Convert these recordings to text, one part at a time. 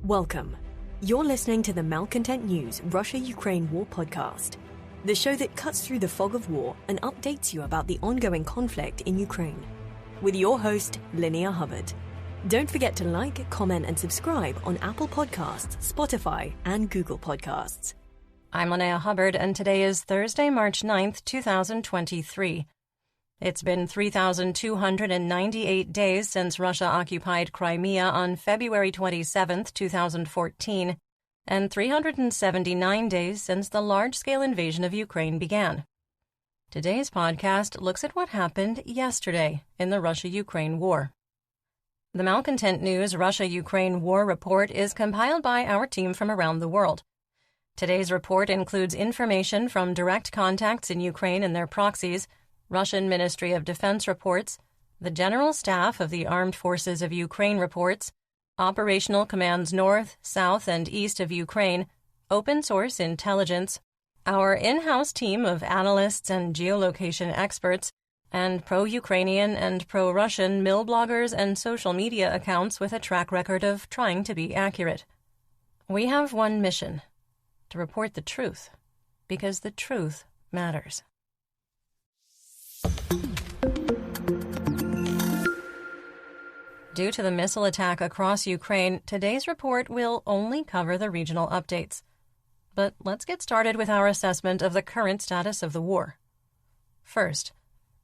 Welcome. You're listening to the Malcontent News Russia-Ukraine War podcast, the show that cuts through the fog of war and updates you about the ongoing conflict in Ukraine. With your host, Linnea Hubbard. Don't forget to like, comment, and subscribe on Apple Podcasts, Spotify, and Google Podcasts. I'm Linnea Hubbard, and today is Thursday, March 9th, 2023. It's been 3,298 days since Russia occupied Crimea on February 27, 2014, and 379 days since the large-scale invasion of Ukraine began. Today's podcast looks at what happened yesterday in the Russia-Ukraine war. The Malcontent News Russia-Ukraine War Report is compiled by our team from around the world. Today's report includes information from direct contacts in Ukraine and their proxies, Russian Ministry of Defense reports, the General Staff of the Armed Forces of Ukraine reports, operational commands north, south, and east of Ukraine, open source intelligence, our in-house team of analysts and geolocation experts, and pro-Ukrainian and pro-Russian mill bloggers and social media accounts with a track record of trying to be accurate. We have one mission: to report the truth, because the truth matters. Due to the missile attack across Ukraine, today's report will only cover the regional updates. But let's get started with our assessment of the current status of the war. First,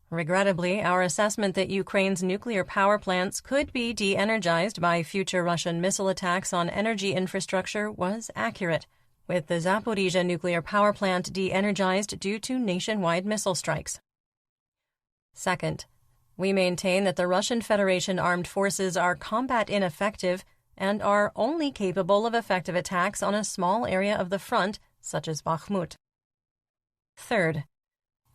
regrettably, our assessment that Ukraine's nuclear power plants could be de-energized by future Russian missile attacks on energy infrastructure was accurate, with the Zaporizhzhia nuclear power plant de-energized due to nationwide missile strikes. Second, we maintain that the Russian Federation armed forces are combat ineffective and are only capable of effective attacks on a small area of the front, such as Bakhmut. Third,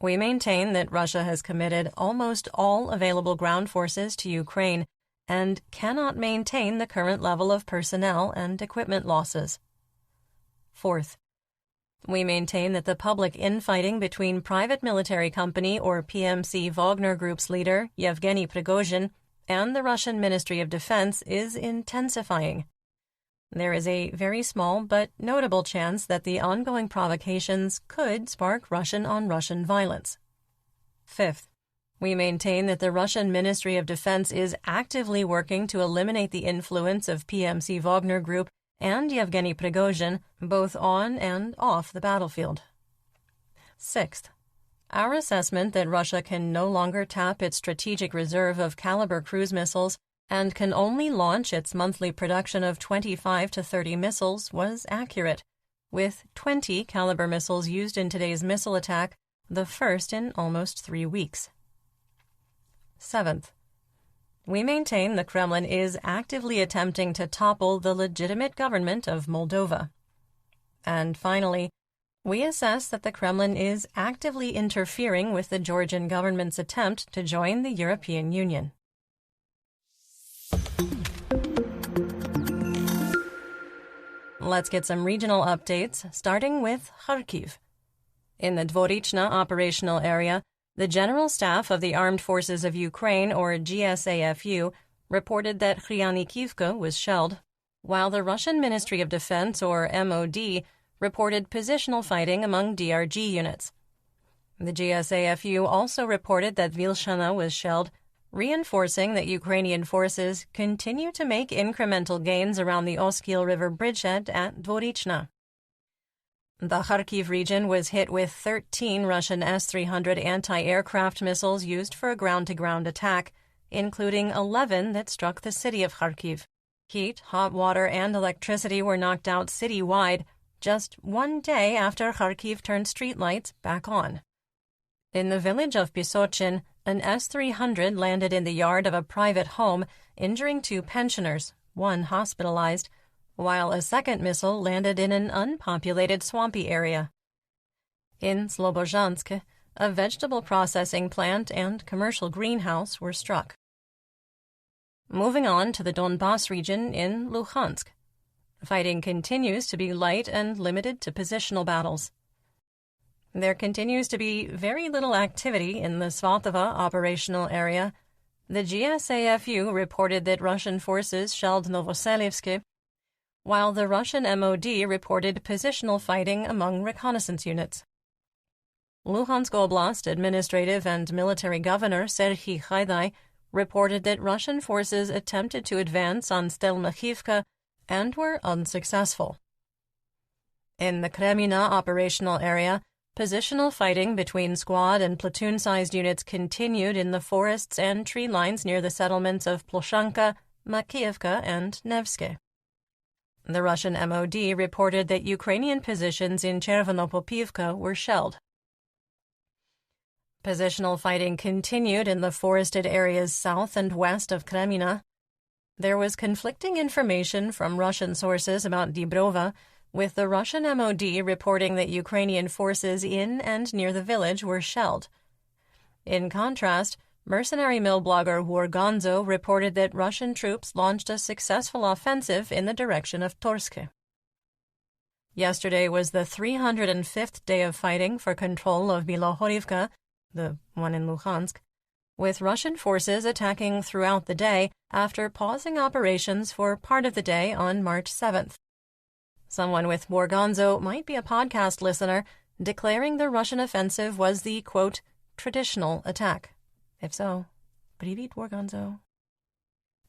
we maintain that Russia has committed almost all available ground forces to Ukraine and cannot maintain the current level of personnel and equipment losses. Fourth, we maintain that the public infighting between private military company or PMC Wagner Group's leader, Yevgeny Prigozhin, and the Russian Ministry of Defense is intensifying. There is a very small but notable chance that the ongoing provocations could spark Russian-on-Russian violence. Fifth, we maintain that the Russian Ministry of Defense is actively working to eliminate the influence of PMC Wagner Group and Yevgeny Prigozhin, both on and off the battlefield. Sixth, our assessment that Russia can no longer tap its strategic reserve of Caliber cruise missiles and can only launch its monthly production of 25 to 30 missiles was accurate, with 20 Caliber missiles used in today's missile attack, the first in almost 3 weeks. Seventh, we maintain the Kremlin is actively attempting to topple the legitimate government of Moldova. And finally, we assess that the Kremlin is actively interfering with the Georgian government's attempt to join the European Union. Let's get some regional updates, starting with Kharkiv. In the Dvorichna operational area, the General Staff of the Armed Forces of Ukraine, or GSAFU, reported that Khrianikivka was shelled, while the Russian Ministry of Defense, or MOD, reported positional fighting among DRG units. The GSAFU also reported that Vilshana was shelled, reinforcing that Ukrainian forces continue to make incremental gains around the Oskil River bridgehead at Dvorichna. The Kharkiv region was hit with 13 Russian S-300 anti-aircraft missiles used for a ground-to-ground attack, including 11 that struck the city of Kharkiv. Heat, hot water, and electricity were knocked out citywide just one day after Kharkiv turned streetlights back on. In the village of Pisochin, an S-300 landed in the yard of a private home, injuring 2 pensioners, 1 hospitalized, while a second missile landed in an unpopulated swampy area. In Slobozhansk, a vegetable processing plant and commercial greenhouse were struck. Moving on to the Donbas region in Luhansk. Fighting continues to be light and limited to positional battles. There continues to be very little activity in the Svatova operational area. The GSAFU reported that Russian forces shelled Novoselivsk, while the Russian MOD reported positional fighting among reconnaissance units. Luhansk Oblast administrative and military governor Serhiy Haidai reported that Russian forces attempted to advance on Stelmachivka and were unsuccessful. In the Kremina operational area, positional fighting between squad and platoon-sized units continued in the forests and tree lines near the settlements of Ploshanka, Makiivka, and Nevske. The Russian MOD reported that Ukrainian positions in Chervonopolpivka were shelled. Positional fighting continued in the forested areas south and west of Kremina. There was conflicting information from Russian sources about Dibrova, with the Russian MOD reporting that Ukrainian forces in and near the village were shelled. In contrast, mercenary mill blogger Wargonzo reported that Russian troops launched a successful offensive in the direction of Torske. Yesterday was the 305th day of fighting for control of Bilohorivka, the one in Luhansk, with Russian forces attacking throughout the day after pausing operations for part of the day on March 7th. Someone with Wargonzo might be a podcast listener, declaring the Russian offensive was the, quote, traditional attack. If so, Привет, Wargonzo.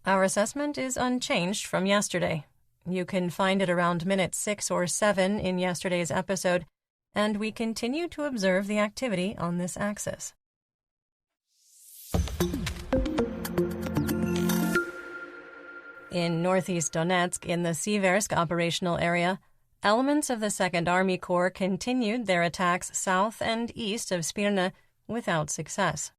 Our assessment is unchanged from yesterday. You can find it around minute 6 or 7 in yesterday's episode, and we continue to observe the activity on this axis. In northeast Donetsk, in the Siversk operational area, elements of the 2nd Army Corps continued their attacks south and east of Spirna without success.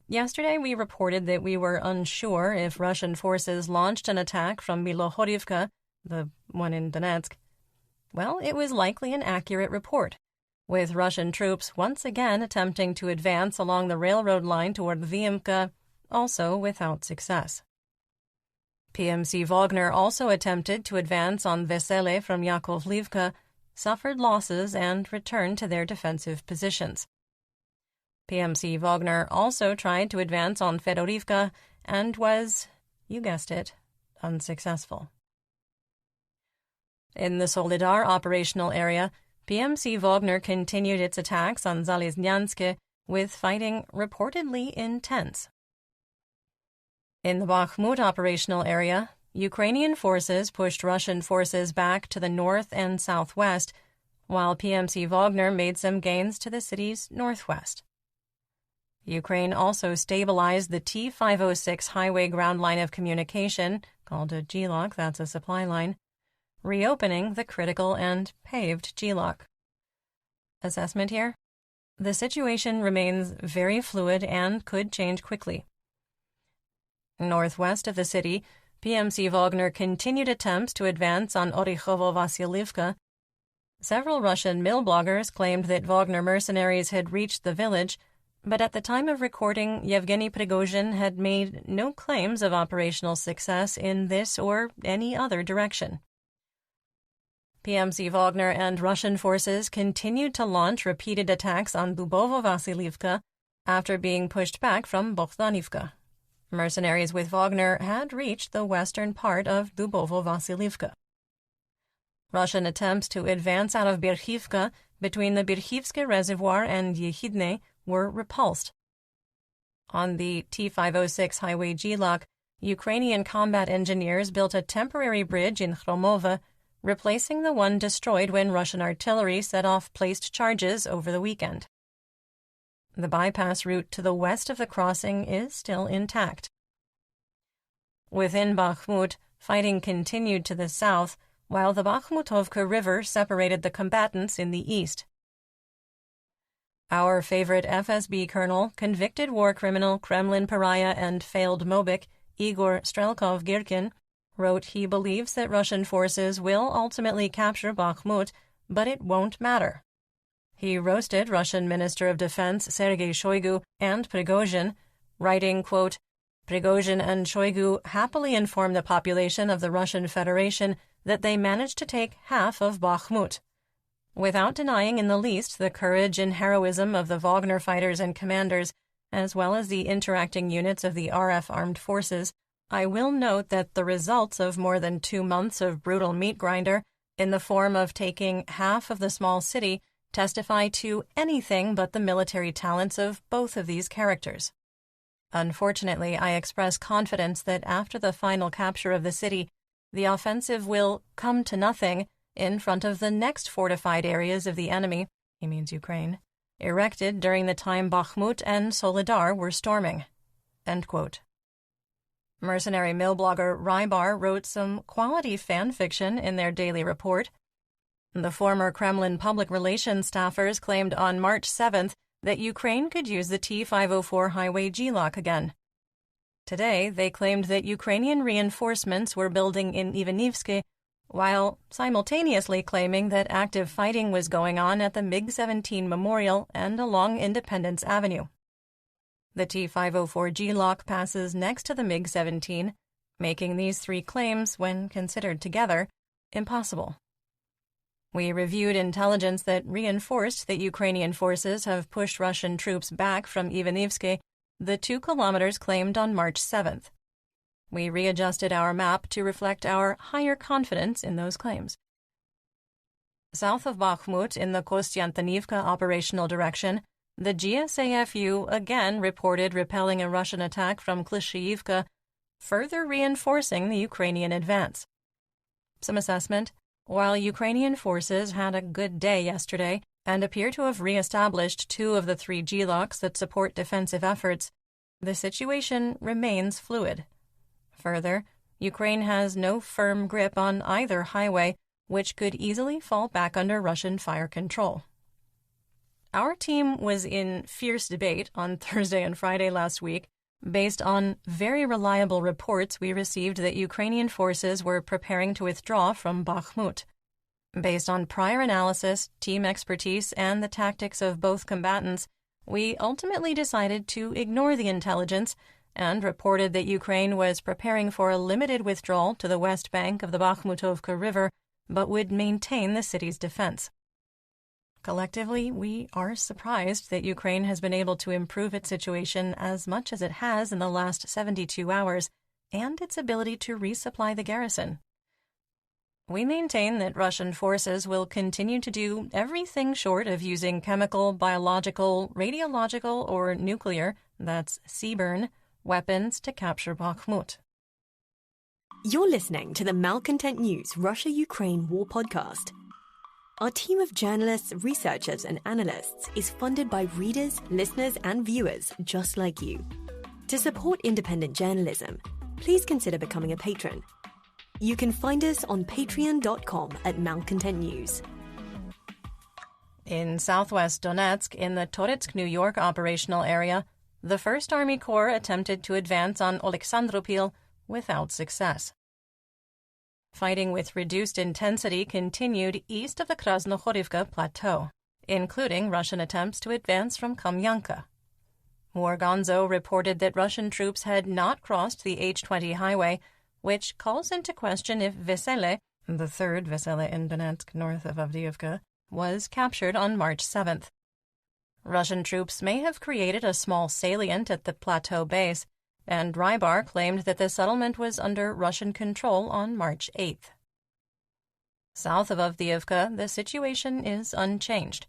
Yesterday, we reported that we were unsure if Russian forces launched an attack from Bilohorivka, the one in Donetsk. Well, it was likely an accurate report, with Russian troops once again attempting to advance along the railroad line toward Vyimka, also without success. PMC Wagner also attempted to advance on Vesele from Yakovlivka, suffered losses, and returned to their defensive positions. PMC Wagner also tried to advance on Fedorivka and was, you guessed it, unsuccessful. In the Solidar operational area, PMC Wagner continued its attacks on Zaliznyanske, with fighting reportedly intense. In the Bakhmut operational area, Ukrainian forces pushed Russian forces back to the north and southwest, while PMC Wagner made some gains to the city's northwest. Ukraine also stabilized the T-506 highway ground line of communication, called a GLOC, that's a supply line, reopening the critical and paved GLOC. Assessment here? The situation remains very fluid and could change quickly. Northwest of the city, PMC Wagner continued attempts to advance on Orikhovo-Vasilivka. Several Russian mill bloggers claimed that Wagner mercenaries had reached the village, but at the time of recording, Yevgeny Prigozhin had made no claims of operational success in this or any other direction. PMC Wagner and Russian forces continued to launch repeated attacks on Dubovo-Vasilivka after being pushed back from Bogdanivka. Mercenaries with Wagner had reached the western part of Dubovo-Vasilivka. Russian attempts to advance out of Birchivka between the Birchivske Reservoir and Yehidne were repulsed. On the T-506 highway GLOC, Ukrainian combat engineers built a temporary bridge in Chromova, replacing the one destroyed when Russian artillery set off placed charges over the weekend. The bypass route to the west of the crossing is still intact. Within Bakhmut, fighting continued to the south, while the Bakhmutovka River separated the combatants in the east. Our favorite FSB colonel, convicted war criminal, Kremlin pariah, and failed Mobik, Igor Strelkov-Girkin, wrote he believes that Russian forces will ultimately capture Bakhmut, but it won't matter. He roasted Russian Minister of Defense Sergei Shoigu and Prigozhin, writing, quote, Prigozhin and Shoigu happily informed the population of the Russian Federation that they managed to take half of Bakhmut. Without denying in the least the courage and heroism of the Wagner fighters and commanders, as well as the interacting units of the RF armed forces, I will note that the results of more than 2 months of brutal meat grinder, in the form of taking half of the small city, testify to anything but the military talents of both of these characters. Unfortunately, I express confidence that after the final capture of the city, the offensive will come to nothing in front of the next fortified areas of the enemy, he means Ukraine, erected during the time Bakhmut and Soledar were storming." End quote. Mercenary mill blogger Rybar wrote some quality fan fiction in their daily report. The former Kremlin public relations staffers claimed on March 7th that Ukraine could use the T-504 highway G-lock again. Today, they claimed that Ukrainian reinforcements were building in Ivanivsky, while simultaneously claiming that active fighting was going on at the MiG-17 Memorial and along Independence Avenue. The T-504 G-lock passes next to the MiG-17, making these three claims, when considered together, impossible. We reviewed intelligence that reinforced that Ukrainian forces have pushed Russian troops back from Ivanivsky, the 2 kilometers claimed on March 7th. We readjusted our map to reflect our higher confidence in those claims. South of Bakhmut, in the Kostiantynivka operational direction, the GSAFU again reported repelling a Russian attack from Klishchiivka, further reinforcing the Ukrainian advance. Some assessment: while Ukrainian forces had a good day yesterday and appear to have re-established 2 of the 3 G-locks that support defensive efforts, the situation remains fluid. Further, Ukraine has no firm grip on either highway, which could easily fall back under Russian fire control. Our team was in fierce debate on Thursday and Friday last week, based on very reliable reports we received that Ukrainian forces were preparing to withdraw from Bakhmut. Based on prior analysis, team expertise, and the tactics of both combatants, we ultimately decided to ignore the intelligence and reported that Ukraine was preparing for a limited withdrawal to the west bank of the Bakhmutovka River, but would maintain the city's defense. Collectively, we are surprised that Ukraine has been able to improve its situation as much as it has in the last 72 hours, and its ability to resupply the garrison. We maintain that Russian forces will continue to do everything short of using chemical, biological, radiological, or nuclear, that's CBRN, weapons to capture Bakhmut. You're listening to the Malcontent News Russia-Ukraine War Podcast. Our team of journalists, researchers, and analysts is funded by readers, listeners, and viewers just like you. To support independent journalism, please consider becoming a patron. You can find us on patreon.com/Malcontent News. In southwest Donetsk, in the Toretsk, New York operational area, the 1st Army Corps attempted to advance on Oleksandropil without success. Fighting with reduced intensity continued east of the Krasnohorivka Plateau, including Russian attempts to advance from Kamyanka. Wargonzo reported that Russian troops had not crossed the H-20 highway, which calls into question if Vesele, the 3rd Vesele in Donetsk north of Avdiivka, was captured on March 7th. Russian troops may have created a small salient at the plateau base, and Rybar claimed that the settlement was under Russian control on March 8th. South of Avdiivka, the situation is unchanged.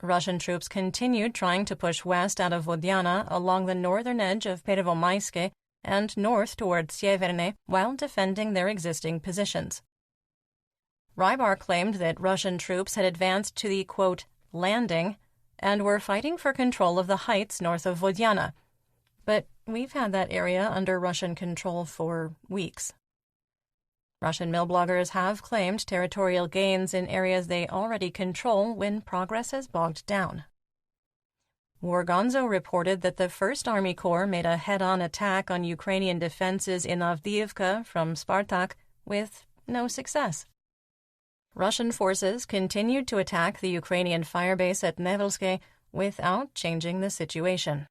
Russian troops continued trying to push west out of Vodyana along the northern edge of Pervomayske and north toward Sieverne while defending their existing positions. Rybar claimed that Russian troops had advanced to the, quote, landing, and were fighting for control of the heights north of Vodyana. But we've had that area under Russian control for weeks. Russian mill bloggers have claimed territorial gains in areas they already control when progress has bogged down. Wargonzo reported that the 1st Army Corps made a head-on attack on Ukrainian defenses in Avdiivka from Spartak with no success. Russian forces continued to attack the Ukrainian firebase at Nevelske without changing the situation.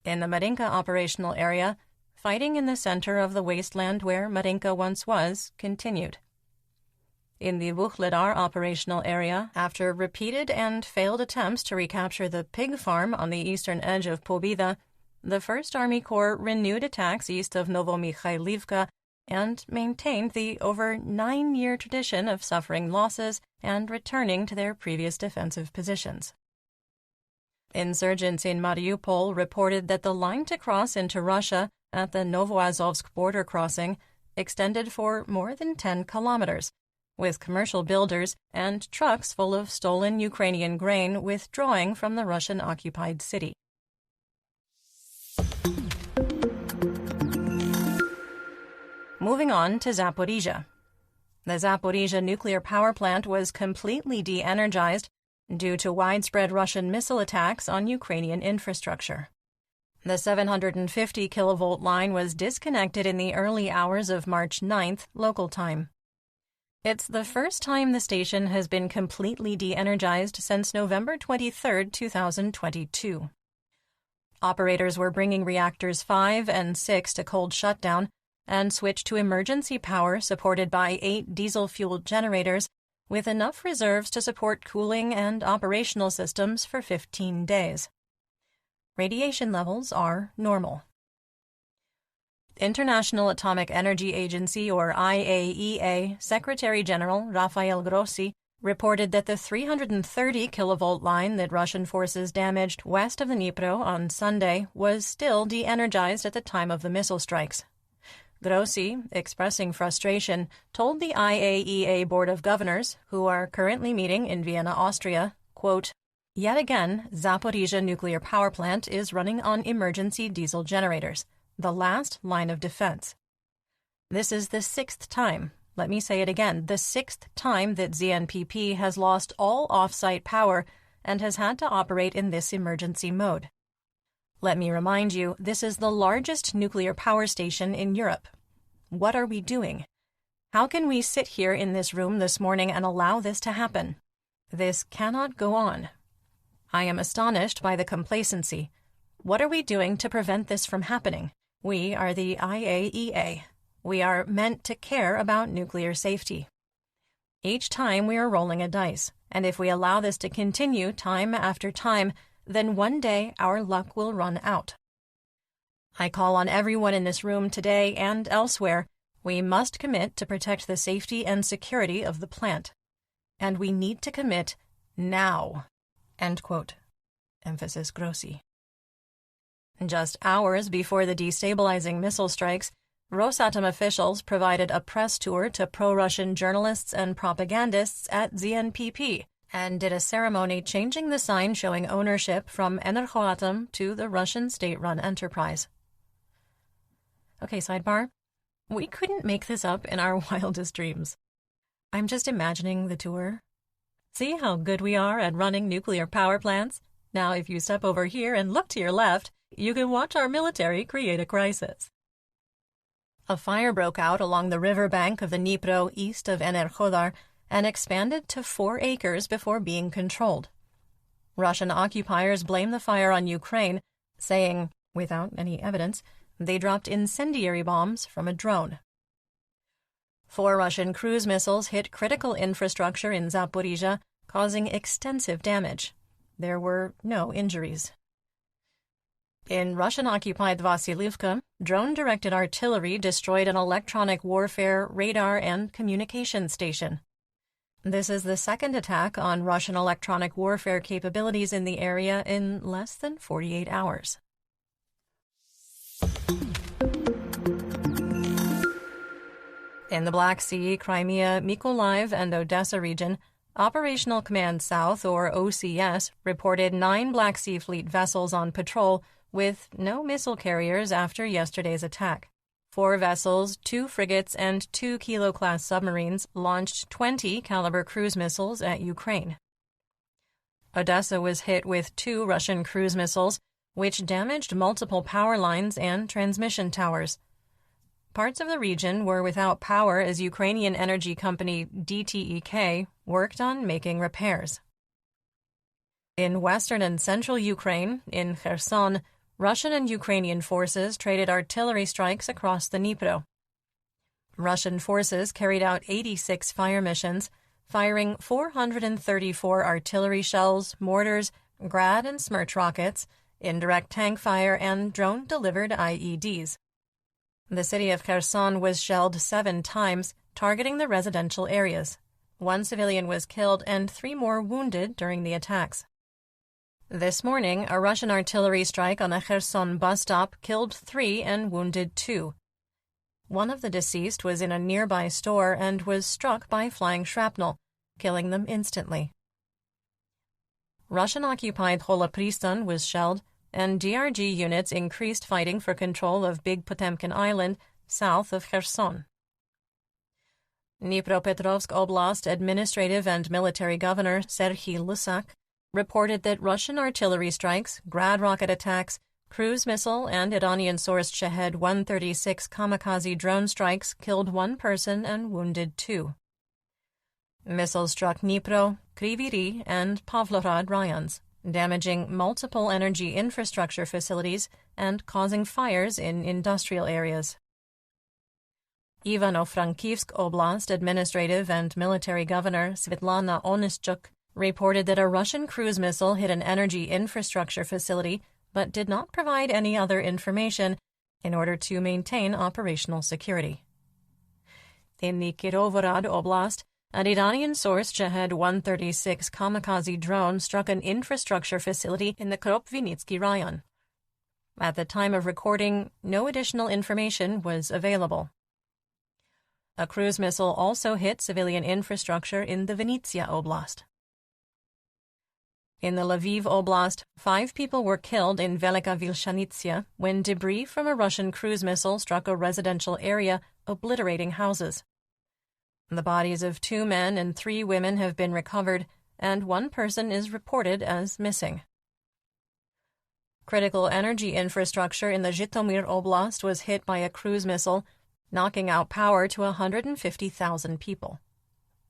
In the Marinka operational area, fighting in the center of the wasteland where Marinka once was continued. In the Vuhledar operational area, after repeated and failed attempts to recapture the pig farm on the eastern edge of Pobeda, the First Army Corps renewed attacks east of Novomikhailivka and maintained the over 9-year tradition of suffering losses and returning to their previous defensive positions. Insurgents in Mariupol reported that the line to cross into Russia at the Novoazovsk border crossing extended for more than 10 kilometers, with commercial builders and trucks full of stolen Ukrainian grain withdrawing from the Russian-occupied city. Moving on to Zaporizhia. The Zaporizhia nuclear power plant was completely de-energized due to widespread Russian missile attacks on Ukrainian infrastructure. The 750 kilovolt line was disconnected in the early hours of March 9th local time. It's the first time the station has been completely de-energized since November 23, 2022. Operators were bringing reactors 5 and 6 to cold shutdown and switched to emergency power supported by 8 diesel-fueled generators with enough reserves to support cooling and operational systems for 15 days. Radiation levels are normal. International Atomic Energy Agency, or IAEA, Secretary-General Rafael Grossi reported that the 330 kilovolt line that Russian forces damaged west of the Dnipro on Sunday was still de-energized at the time of the missile strikes. Grossi, expressing frustration, told the IAEA Board of Governors, who are currently meeting in Vienna, Austria, quote, "Yet again, Zaporizhia nuclear power plant is running on emergency diesel generators, the last line of defense. This is the 6th time, let me say it again, the 6th time that ZNPP has lost all off-site power and has had to operate in this emergency mode. Let me remind you, this is the largest nuclear power station in Europe. What are we doing? How can we sit here in this room this morning and allow this to happen? This cannot go on. I am astonished by the complacency. What are we doing to prevent this from happening? We are the IAEA. We are meant to care about nuclear safety. Each time we are rolling a dice, and if we allow this to continue time after time, then one day our luck will run out. I call on everyone in this room today and elsewhere. We must commit to protect the safety and security of the plant. And we need to commit now." End quote. Emphasis Grossi. Just hours before the destabilizing missile strikes, Rosatom officials provided a press tour to pro-Russian journalists and propagandists at ZNPP, and did a ceremony changing the sign showing ownership from Energoatom to the Russian state-run enterprise. Okay, sidebar. We couldn't make this up in our wildest dreams. I'm just imagining the tour. See how good we are at running nuclear power plants? Now, if you step over here and look to your left, you can watch our military create a crisis. A fire broke out along the riverbank of the Dnipro east of Enerhodar and expanded to 4 acres before being controlled. Russian occupiers blame the fire on Ukraine, saying, without any evidence, they dropped incendiary bombs from a drone. 4 Russian cruise missiles hit critical infrastructure in Zaporizhia, causing extensive damage. There were no injuries. In Russian-occupied Vasilivka, drone-directed artillery destroyed an electronic warfare, radar, and communication station. This is the second attack on Russian electronic warfare capabilities in the area in less than 48 hours. In the Black Sea, Crimea, Mykolaiv, and Odessa region, Operational Command South, or OCS, reported 9 Black Sea Fleet vessels on patrol with no missile carriers after yesterday's attack. 4 vessels, 2 frigates, and 2 Kilo-class submarines launched 20-caliber cruise missiles at Ukraine. Odessa was hit with 2 Russian cruise missiles, which damaged multiple power lines and transmission towers. Parts of the region were without power as Ukrainian energy company DTEK worked on making repairs. In western and central Ukraine, in Kherson, Russian and Ukrainian forces traded artillery strikes across the Dnipro. Russian forces carried out 86 fire missions, firing 434 artillery shells, mortars, Grad and Smerch rockets indirect tank fire, and drone-delivered IEDs. The city of Kherson was shelled 7 times, targeting the residential areas. 1 civilian was killed and 3 more wounded during the attacks. This morning, a Russian artillery strike on the Kherson bus stop killed 3 and wounded 2. One of the deceased was in a nearby store and was struck by flying shrapnel, killing them instantly. Russian-occupied Holopristan was shelled, and DRG units increased fighting for control of Big Potemkin Island, south of Kherson. Dnipropetrovsk Oblast Administrative and Military Governor Serhiy Lysak reported that Russian artillery strikes, Grad rocket attacks, cruise missile and Iranian-sourced Shahed-136 kamikaze drone strikes killed 1 person and wounded 2. Missiles struck Dnipro, Kryvyi Rih, and Pavlograd rayons, damaging multiple energy infrastructure facilities and causing fires in industrial areas. Ivano-Frankivsk Oblast Administrative and Military Governor Svetlana Onischuk reported that a Russian cruise missile hit an energy infrastructure facility but did not provide any other information in order to maintain operational security. In the Kirovohrad Oblast, an Iranian-sourced Shahed-136 kamikaze drone struck an infrastructure facility in the Kropyvnytsky rayon. At the time of recording, no additional information was available. A cruise missile also hit civilian infrastructure in the Vinnytsia Oblast. In the Lviv Oblast, 5 people were killed in Velika Vilshanitsia when debris from a Russian cruise missile struck a residential area, obliterating houses. The bodies of 2 men and 3 women have been recovered, and 1 person is reported as missing. Critical energy infrastructure in the Zhytomyr Oblast was hit by a cruise missile, knocking out power to 150,000 people.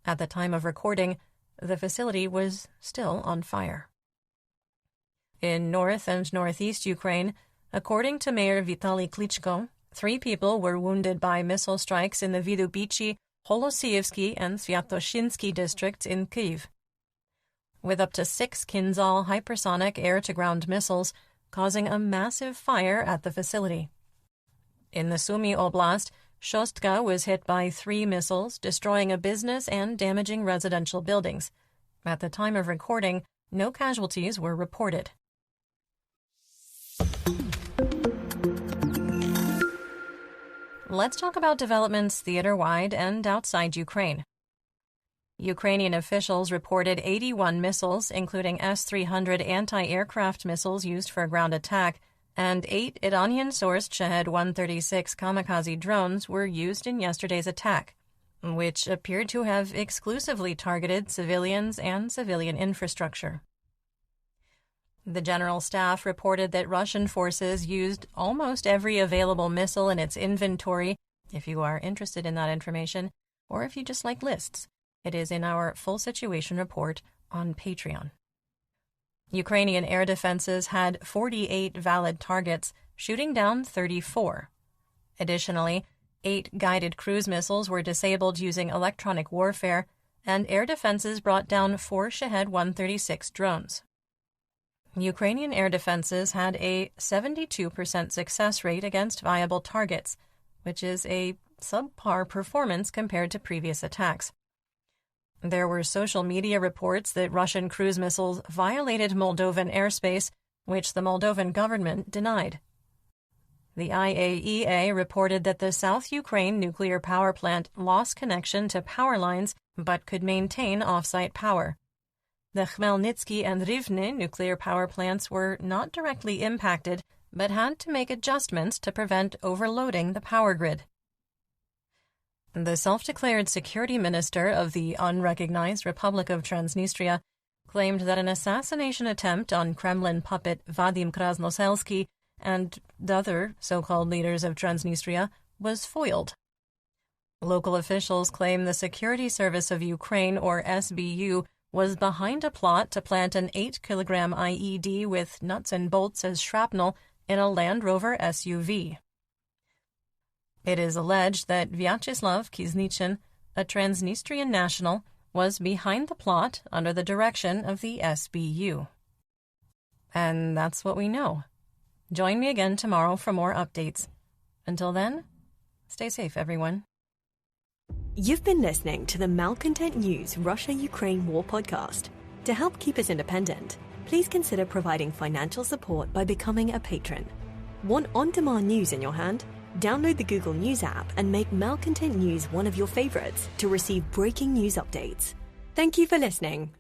At the time of recording, the facility was still on fire. In north and northeast Ukraine, according to Mayor Vitaly Klitschko, 3 people were wounded by missile strikes in the Vidubichi, Holosievsky, and Sviatoshinsky districts in Kyiv. With up to 6 Kinzhal hypersonic air-to-ground missiles causing a massive fire at the facility. In the Sumy Oblast, Shostka was hit by 3 missiles, destroying a business and damaging residential buildings. At the time of recording, no casualties were reported. Let's talk about developments theater-wide and outside Ukraine. Ukrainian officials reported 81 missiles, including S-300 anti-aircraft missiles used for a ground attack, and 8 Iranian-sourced Shahed-136 kamikaze drones were used in yesterday's attack, which appeared to have exclusively targeted civilians and civilian infrastructure. The General Staff reported that Russian forces used almost every available missile in its inventory. If you are interested in that information, or if you just like lists, it is in our full situation report on Patreon. Ukrainian air defenses had 48 valid targets, shooting down 34. Additionally, 8 guided cruise missiles were disabled using electronic warfare, and air defenses brought down 4 Shahed-136 drones. Ukrainian air defenses had a 72% success rate against viable targets, which is a subpar performance compared to previous attacks. There were social media reports that Russian cruise missiles violated Moldovan airspace, which the Moldovan government denied. The IAEA reported that the South Ukraine nuclear power plant lost connection to power lines but could maintain off-site power. The Khmelnytsky and Rivne nuclear power plants were not directly impacted but had to make adjustments to prevent overloading the power grid. The self-declared security minister of the unrecognized Republic of Transnistria claimed that an assassination attempt on Kremlin puppet Vadim Krasnoselsky and the other so-called leaders of Transnistria was foiled. Local officials claim the Security Service of Ukraine, or SBU, was behind a plot to plant an 8-kilogram IED with nuts and bolts as shrapnel in a Land Rover SUV. It is alleged that Vyacheslav Kiznichin, a Transnistrian national, was behind the plot under the direction of the SBU. And that's what we know. Join me again tomorrow for more updates. Until then, stay safe, everyone. You've been listening to the Malcontent News Russia-Ukraine War podcast. To help keep us independent, please consider providing financial support by becoming a patron. Want on-demand news in your hand? Download the Google News app and make Malcontent News one of your favorites to receive breaking news updates. Thank you for listening.